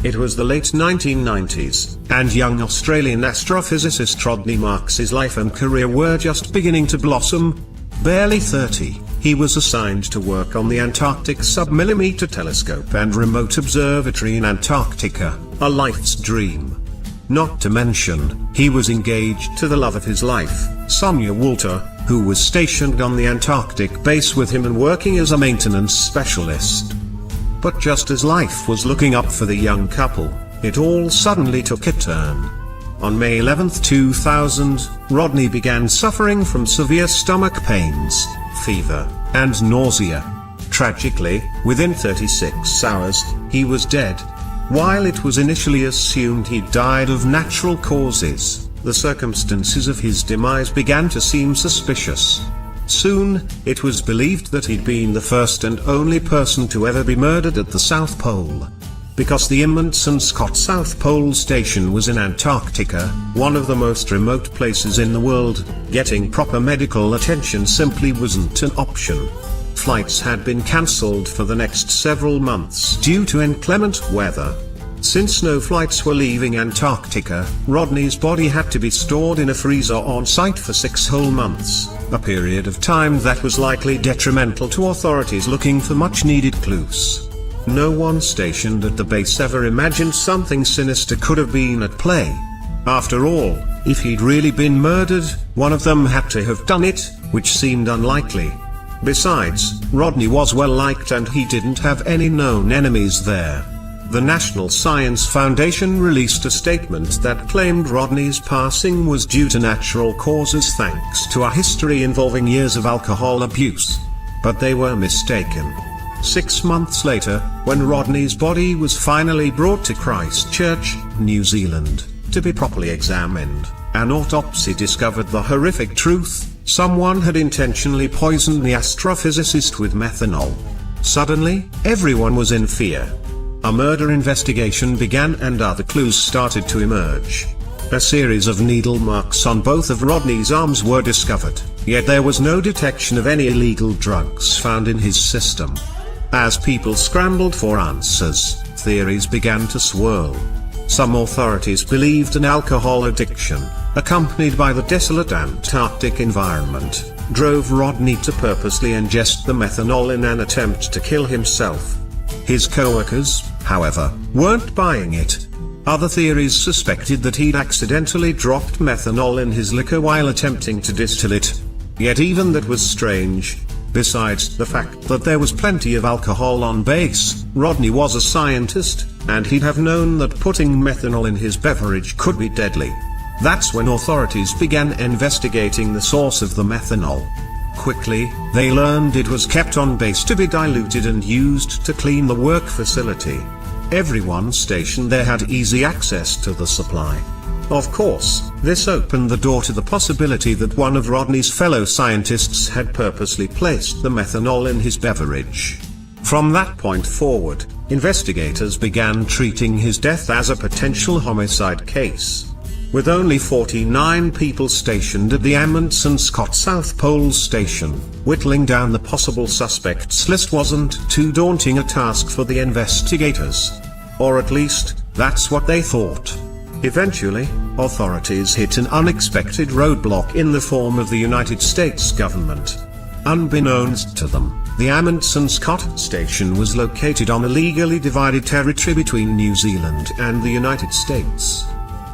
It was the late 1990s, and young Australian astrophysicist Rodney Marks' life and career were just beginning to blossom. Barely 30, he was assigned to work on the Antarctic Submillimeter telescope and remote observatory in Antarctica, a life's dream. Not to mention, he was engaged to the love of his life, Sonia Walter, who was stationed on the Antarctic base with him and working as a maintenance specialist. But just as life was looking up for the young couple, it all suddenly took a turn. On May 11, 2000, Rodney began suffering from severe stomach pains, fever, and nausea. Tragically, within 36 hours, he was dead. While it was initially assumed he died of natural causes, the circumstances of his demise began to seem suspicious. Soon, it was believed that he'd been the first and only person to ever be murdered at the South Pole. Because the Amundsen Scott South Pole Station was in Antarctica, one of the most remote places in the world, getting proper medical attention simply wasn't an option. Flights had been cancelled for the next several months due to inclement weather. Since no flights were leaving Antarctica, Rodney's body had to be stored in a freezer on site for 6 whole months, a period of time that was likely detrimental to authorities looking for much-needed clues. No one stationed at the base ever imagined something sinister could have been at play. After all, if he'd really been murdered, one of them had to have done it, which seemed unlikely. Besides, Rodney was well liked and he didn't have any known enemies there. The National Science Foundation released a statement that claimed Rodney's passing was due to natural causes thanks to a history involving years of alcohol abuse. But they were mistaken. 6 months later, when Rodney's body was finally brought to Christchurch, New Zealand, to be properly examined, an autopsy discovered the horrific truth: someone had intentionally poisoned the astrophysicist with methanol. Suddenly, everyone was in fear. A murder investigation began and other clues started to emerge. A series of needle marks on both of Rodney's arms were discovered, yet there was no detection of any illegal drugs found in his system. As people scrambled for answers, theories began to swirl. Some authorities believed an alcohol addiction, accompanied by the desolate Antarctic environment, drove Rodney to purposely ingest the methanol in an attempt to kill himself. His co-workers, however, weren't buying it. Other theories suspected that he'd accidentally dropped methanol in his liquor while attempting to distill it. Yet even that was strange. Besides the fact that there was plenty of alcohol on base, Rodney was a scientist, and he'd have known that putting methanol in his beverage could be deadly. That's when authorities began investigating the source of the methanol. Quickly, they learned it was kept on base to be diluted and used to clean the work facility. Everyone stationed there had easy access to the supply. Of course, this opened the door to the possibility that one of Rodney's fellow scientists had purposely placed the methanol in his beverage. From that point forward, investigators began treating his death as a potential homicide case. With only 49 people stationed at the Amundsen Scott South Pole Station, whittling down the possible suspects list wasn't too daunting a task for the investigators. Or at least, that's what they thought. Eventually, authorities hit an unexpected roadblock in the form of the United States government. Unbeknownst to them, the Amundsen Scott Station was located on a legally divided territory between New Zealand and the United States.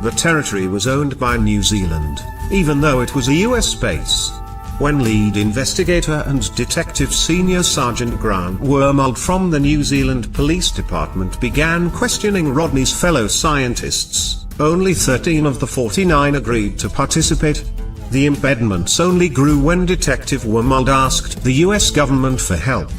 The territory was owned by New Zealand, even though it was a US base. When lead investigator and detective Senior Sergeant Grant Wormold from the New Zealand Police Department began questioning Rodney's fellow scientists, only 13 of the 49 agreed to participate. The impediments only grew when Detective Wormold asked the US government for help.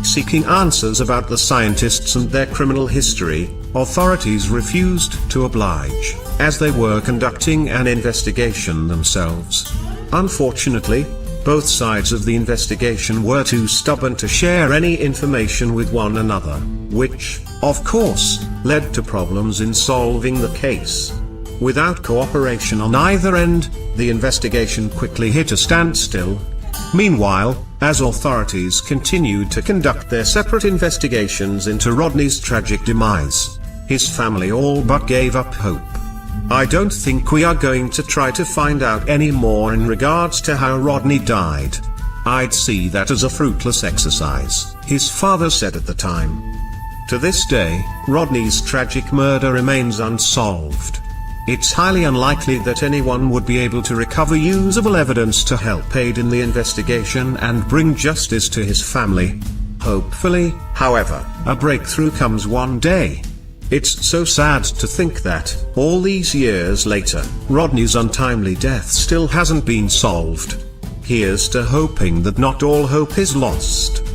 Seeking answers about the scientists and their criminal history, authorities refused to oblige, as they were conducting an investigation themselves. Unfortunately, both sides of the investigation were too stubborn to share any information with one another, which, of course, led to problems in solving the case. Without cooperation on either end, the investigation quickly hit a standstill. Meanwhile, as authorities continued to conduct their separate investigations into Rodney's tragic demise, His family all but gave up hope. I don't think we are going to try to find out any more in regards to how Rodney died. I'd see that as a fruitless exercise, his father said at the time. To this day, Rodney's tragic murder remains unsolved. It's highly unlikely that anyone would be able to recover usable evidence to help aid in the investigation and bring justice to his family. Hopefully, however, a breakthrough comes one day. It's so sad to think that, all these years later, Rodney's untimely death still hasn't been solved. Here's to hoping that not all hope is lost.